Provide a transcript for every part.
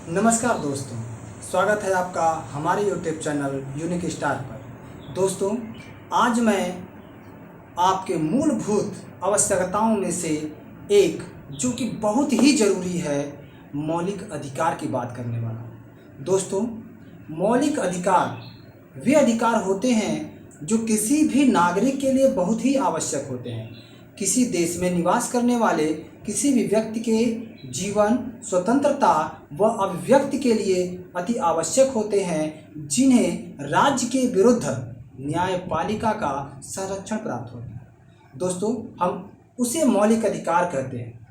नमस्कार दोस्तों, स्वागत है आपका हमारे YouTube चैनल यूनिक स्टार पर। दोस्तों, आज मैं आपके मूलभूत आवश्यकताओं में से एक जो कि बहुत ही ज़रूरी है, मौलिक अधिकार की बात करने वाला हूँ। दोस्तों, मौलिक अधिकार वे अधिकार होते हैं जो किसी भी नागरिक के लिए बहुत ही आवश्यक होते हैं। किसी देश में निवास करने वाले किसी भी व्यक्ति के जीवन, स्वतंत्रता व अभिव्यक्ति के लिए अति आवश्यक होते हैं, जिन्हें राज्य के विरुद्ध न्यायपालिका का संरक्षण प्राप्त होता है। दोस्तों, हम उसे मौलिक अधिकार कहते हैं।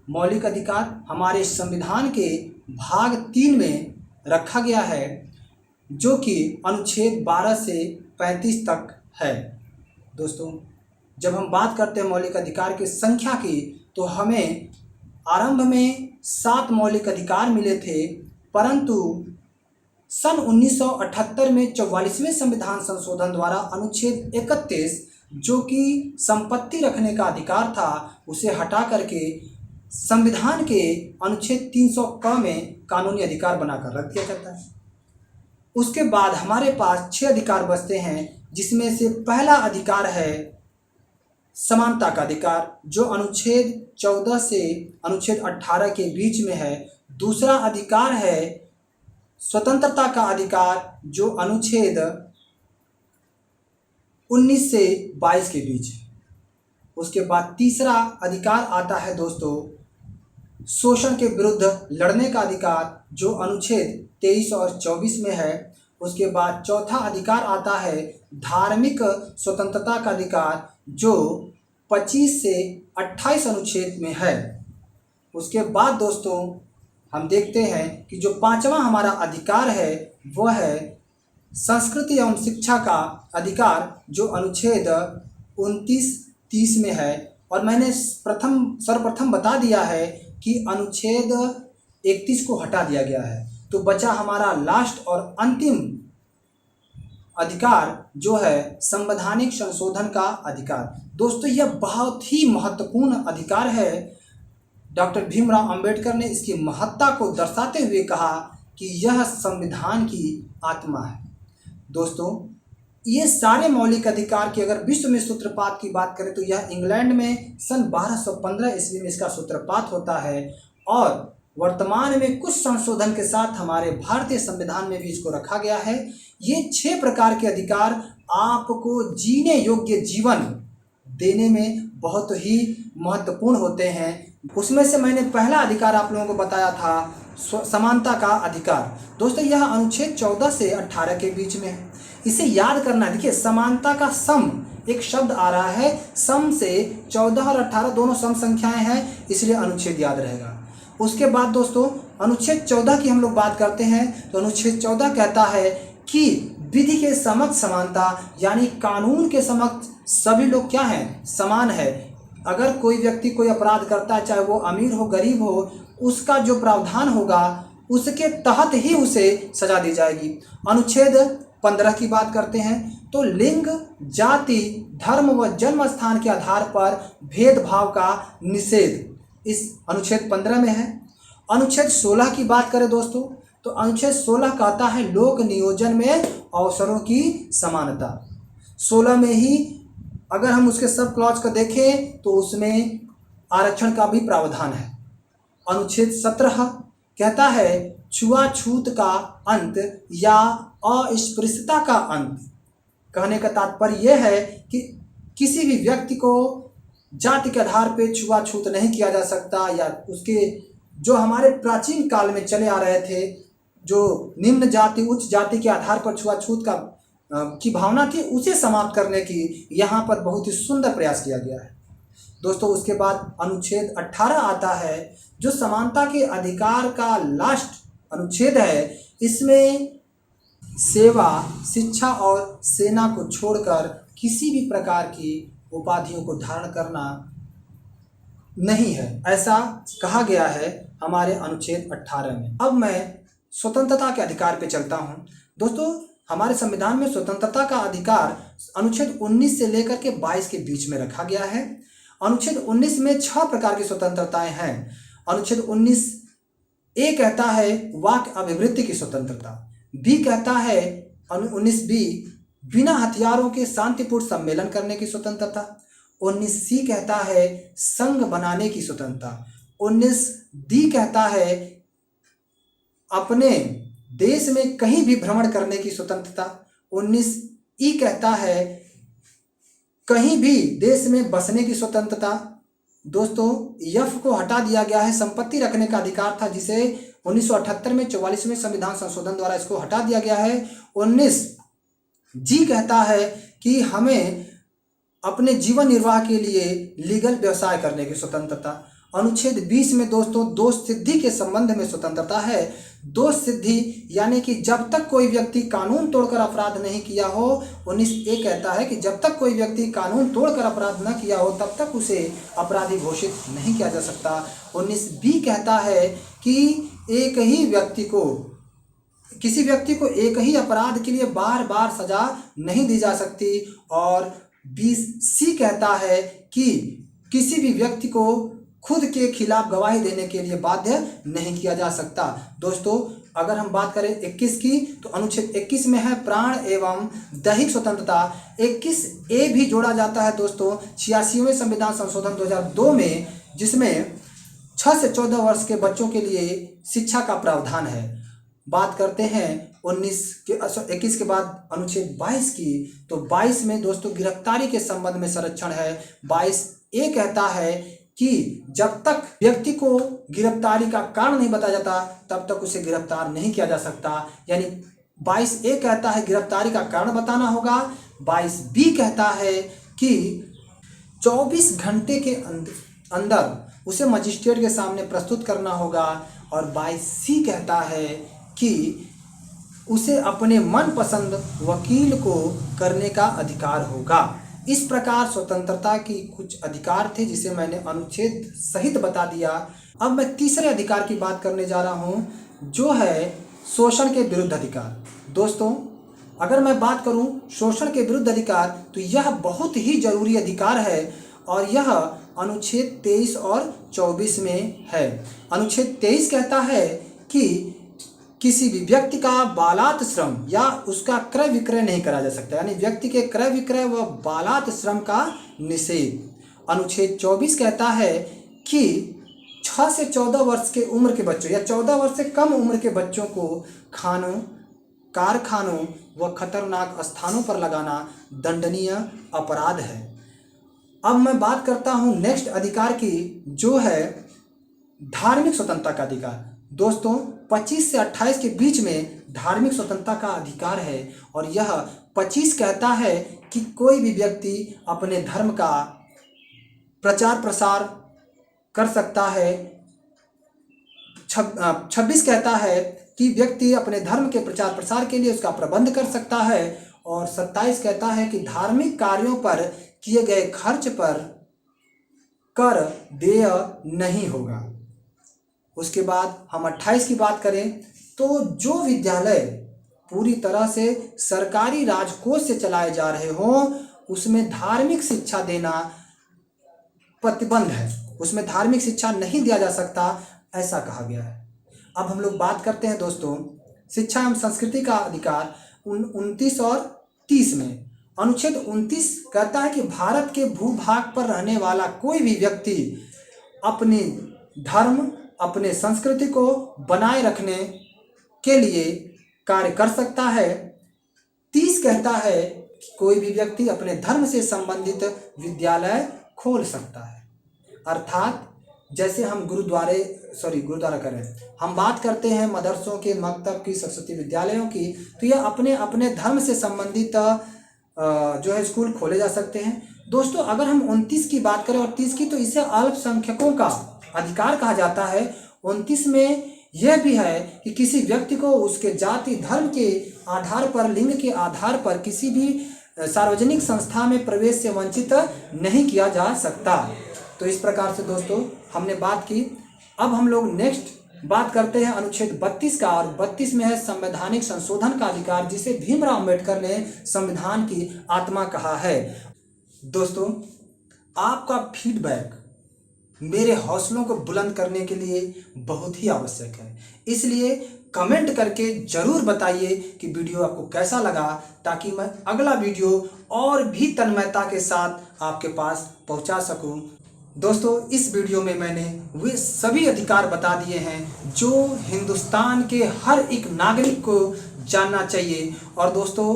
मौलिक अधिकार हमारे संविधान के भाग 3 में रखा गया है, जो कि अनुच्छेद 12 से 35 तक है। दोस्तों, जब हम बात करते हैं मौलिक अधिकार की संख्या की, तो हमें आरंभ में 7 मौलिक अधिकार मिले थे, परंतु सन 1978 में 44वें संविधान संशोधन द्वारा अनुच्छेद 31, जो कि संपत्ति रखने का अधिकार था, उसे हटा करके संविधान के अनुच्छेद 300 क में कानूनी अधिकार बनाकर रख दिया जाता है। उसके बाद हमारे पास 6 अधिकार बचते हैं, जिसमें से पहला अधिकार है समानता का अधिकार, जो अनुच्छेद 14 से अनुच्छेद 18 के बीच में है। दूसरा अधिकार है स्वतंत्रता का अधिकार, जो अनुच्छेद 19 से 22 के बीच है। उसके बाद तीसरा अधिकार आता है दोस्तों शोषण के विरुद्ध लड़ने का अधिकार, जो अनुच्छेद 23 और 24 में है। उसके बाद चौथा अधिकार आता है धार्मिक स्वतंत्रता का अधिकार, जो 25 से 28 अनुच्छेद में है। उसके बाद दोस्तों हम देखते हैं कि जो 5वां हमारा अधिकार है वह है संस्कृति एवं शिक्षा का अधिकार, जो अनुच्छेद 29-30 में है। और मैंने सर्वप्रथम बता दिया है कि अनुच्छेद 31 को हटा दिया गया है, तो बचा हमारा लास्ट और अंतिम अधिकार, जो है संवैधानिक संशोधन का अधिकार। दोस्तों, यह बहुत ही महत्वपूर्ण अधिकार है। डॉक्टर भीमराव अंबेडकर ने इसकी महत्ता को दर्शाते हुए कहा कि यह संविधान की आत्मा है। दोस्तों, ये सारे मौलिक अधिकार की अगर विश्व में सूत्रपात की बात करें, तो यह इंग्लैंड में सन 1215 ईस्वी में इसका सूत्रपात होता है, और वर्तमान में कुछ संशोधन के साथ हमारे भारतीय संविधान में भी इसको रखा गया है। ये 6 प्रकार के अधिकार आपको जीने योग्य जीवन देने में बहुत ही महत्वपूर्ण होते हैं। उसमें से मैंने पहला अधिकार आप लोगों को बताया था समानता का अधिकार। दोस्तों, यह अनुच्छेद 14 से 18 के बीच में है। इसे याद करना, देखिए समानता का सम एक शब्द आ रहा है, सम से 14 और 18 दोनों सम संख्याएं हैं, इसलिए अनुच्छेद याद रहेगा। उसके बाद दोस्तों अनुच्छेद 14 की हम लोग बात करते हैं, तो अनुच्छेद 14 कहता है कि विधि के समक्ष समानता, यानी कानून के समक्ष सभी लोग क्या हैं, समान है। अगर कोई व्यक्ति कोई अपराध करता है, चाहे वो अमीर हो गरीब हो, उसका जो प्रावधान होगा उसके तहत ही उसे सजा दी जाएगी। अनुच्छेद 15 की बात करते हैं, तो लिंग, जाति, धर्म व जन्म स्थान के आधार पर भेदभाव का निषेध इस अनुच्छेद 15 में है। अनुच्छेद 16 की बात करें दोस्तों, तो अनुच्छेद 16 कहता है लोक नियोजन में अवसरों की समानता। 16 में ही अगर हम उसके सब क्लॉज को देखें, तो उसमें आरक्षण का भी प्रावधान है। अनुच्छेद 17 कहता है छुआछूत का अंत या अस्पृश्यता का अंत। कहने का तात्पर्य यह है कि किसी भी व्यक्ति को जाति के आधार पे छुआछूत नहीं किया जा सकता, या उसके जो हमारे प्राचीन काल में चले आ रहे थे, जो निम्न जाति उच्च जाति के आधार पर छुआछूत की भावना थी, उसे समाप्त करने की यहाँ पर बहुत ही सुंदर प्रयास किया गया है। दोस्तों, उसके बाद अनुच्छेद 18 आता है, जो समानता के अधिकार का लास्ट अनुच्छेद है। इसमें सेवा, शिक्षा और सेना को छोड़कर किसी भी प्रकार की उपाधियों को धारण करना नहीं है, ऐसा कहा गया है हमारे अनुच्छेद 18 में। अब मैं स्वतंत्रता के अधिकार पे चलता हूँ। दोस्तों, हमारे संविधान में स्वतंत्रता का अधिकार अनुच्छेद 19 से लेकर के 22 के बीच में रखा गया है। अनुच्छेद 19 में 6 प्रकार की स्वतंत्रताएं हैं। अनुच्छेद 19 ए कहता है वाक्य अभिवृत्ति की स्वतंत्रता। बी कहता है 19 बी बिना हथियारों के शांतिपूर्ण सम्मेलन करने की स्वतंत्रता। 19 सी कहता है संघ बनाने की स्वतंत्रता। 19 डी कहता है अपने देश में कहीं भी भ्रमण करने की स्वतंत्रता। 19 ई कहता है कहीं भी देश में बसने की स्वतंत्रता। दोस्तों एफ को हटा दिया गया है, संपत्ति रखने का अधिकार था जिसे 1978 में 44वें संविधान संशोधन द्वारा इसको हटा दिया गया है। 19 जी कहता है कि हमें अपने जीवन निर्वाह के लिए लीगल व्यवसाय करने की स्वतंत्रता। अनुच्छेद 20 में दोस्तों दोष सिद्धि के संबंध में स्वतंत्रता है। दोष सिद्धि यानी कि जब तक कोई व्यक्ति कानून तोड़कर अपराध नहीं किया हो, 19 ए कहता है कि जब तक कोई व्यक्ति कानून तोड़कर अपराध न किया हो तब तक उसे अपराधी घोषित नहीं किया जा सकता। 19 बी कहता है कि एक ही व्यक्ति को किसी व्यक्ति को एक ही अपराध के लिए बार बार सजा नहीं दी जा सकती। और 20 सी कहता है कि किसी भी व्यक्ति को खुद के खिलाफ गवाही देने के लिए बाध्य नहीं किया जा सकता। दोस्तों अगर हम बात करें 21 की तो अनुच्छेद 21 में है प्राण एवं दैहिक स्वतंत्रता। 21 ए भी जोड़ा जाता है दोस्तों 86वें संविधान संशोधन 2002 में, जिसमें 6 से 14 वर्ष के बच्चों के लिए शिक्षा का प्रावधान है। बात करते हैं 21 के बाद अनुच्छेद 22 की, तो 22 में दोस्तों गिरफ्तारी के संबंध में संरक्षण है। 22 ए कहता है कि जब तक व्यक्ति को गिरफ्तारी का कारण नहीं बताया जाता तब तक उसे गिरफ्तार नहीं किया जा सकता। यानी 22 ए कहता है गिरफ्तारी का कारण बताना होगा। 22 बी कहता है कि 24 घंटे के अंदर उसे मजिस्ट्रेट के सामने प्रस्तुत करना होगा। और 22 सी कहता है कि उसे अपने मनपसंद वकील को करने का अधिकार होगा। इस प्रकार स्वतंत्रता की कुछ अधिकार थे जिसे मैंने अनुच्छेद सहित बता दिया। अब मैं तीसरे अधिकार की बात करने जा रहा हूं जो है शोषण के विरुद्ध अधिकार। दोस्तों अगर मैं बात करूं शोषण के विरुद्ध अधिकार तो यह बहुत ही जरूरी अधिकार है और यह अनुच्छेद 23 और 24 में है। अनुच्छेद 23 कहता है कि किसी भी व्यक्ति का बालात श्रम या उसका क्रय विक्रय नहीं करा जा सकता, यानी व्यक्ति के क्रय विक्रय व बालात श्रम का निषेध। अनुच्छेद 24 कहता है कि 6 से 14 वर्ष के उम्र के बच्चों या 14 वर्ष से कम उम्र के बच्चों को खानों, कारखानों व खतरनाक स्थानों पर लगाना दंडनीय अपराध है। अब मैं बात करता हूं नेक्स्ट अधिकार की जो है धार्मिक स्वतंत्रता का अधिकार। दोस्तों 25 से 28 के बीच में धार्मिक स्वतंत्रता का अधिकार है और यह 25 कहता है कि कोई भी व्यक्ति अपने धर्म का प्रचार प्रसार कर सकता है। 26 कहता है कि व्यक्ति अपने धर्म के प्रचार प्रसार के लिए उसका प्रबंध कर सकता है। और 27 कहता है कि धार्मिक कार्यों पर किए गए खर्च पर कर देय नहीं होगा। उसके बाद हम 28 की बात करें तो जो विद्यालय पूरी तरह से सरकारी राजकोष से चलाए जा रहे हों उसमें धार्मिक शिक्षा देना प्रतिबंध है, उसमें धार्मिक शिक्षा नहीं दिया जा सकता, ऐसा कहा गया है। अब हम लोग बात करते हैं दोस्तों शिक्षा एवं संस्कृति का अधिकार 29 और 30 में। अनुच्छेद 29 कहता है कि भारत के भूभाग पर रहने वाला कोई भी व्यक्ति अपने धर्म अपने संस्कृति को बनाए रखने के लिए कार्य कर सकता है। 30 कहता है कि कोई भी व्यक्ति अपने धर्म से संबंधित विद्यालय खोल सकता है। अर्थात जैसे हम गुरुद्वारा करें, हम बात करते हैं मदरसों के, मकतब की, सरस्वती विद्यालयों की, तो यह अपने अपने धर्म से संबंधित जो है स्कूल खोले जा सकते हैं। दोस्तों अगर हम 29 की बात करें और 30 की तो इसे अल्पसंख्यकों का अधिकार कहा जाता है। 29 में यह भी है कि किसी व्यक्ति को उसके जाति धर्म के आधार पर, लिंग के आधार पर किसी भी सार्वजनिक संस्था में प्रवेश से वंचित नहीं किया जा सकता। तो इस प्रकार से दोस्तों हमने बात की। अब हम लोग नेक्स्ट बात करते हैं अनुच्छेद 32 का और 32 में है संवैधानिक संशोधन का अधिकार जिसे भीमराव अंबेडकर ने संविधान की आत्मा कहा है। दोस्तों आपका फीडबैक मेरे हौसलों को बुलंद करने के लिए बहुत ही आवश्यक है। इसलिए कमेंट करके ज़रूर बताइए कि वीडियो आपको कैसा लगा, ताकि मैं अगला वीडियो और भी तन्मयता के साथ आपके पास पहुंचा सकूं। दोस्तों, इस वीडियो में मैंने वे सभी अधिकार बता दिए हैं जो हिंदुस्तान के हर एक नागरिक को जानना चाहिए। और दोस्तों,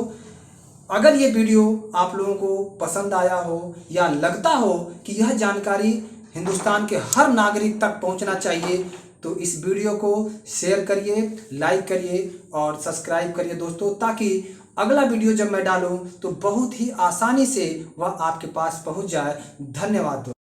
अगर ये वीडियो आप लोगों को पसंद आया हो या लगता हो कि यह जानकारी हिंदुस्तान के हर नागरिक तक पहुंचना चाहिए, तो इस वीडियो को शेयर करिए, लाइक करिए और सब्सक्राइब करिए दोस्तों, ताकि अगला वीडियो जब मैं डालूं तो बहुत ही आसानी से वह आपके पास पहुंच जाए। धन्यवाद दोस्तों।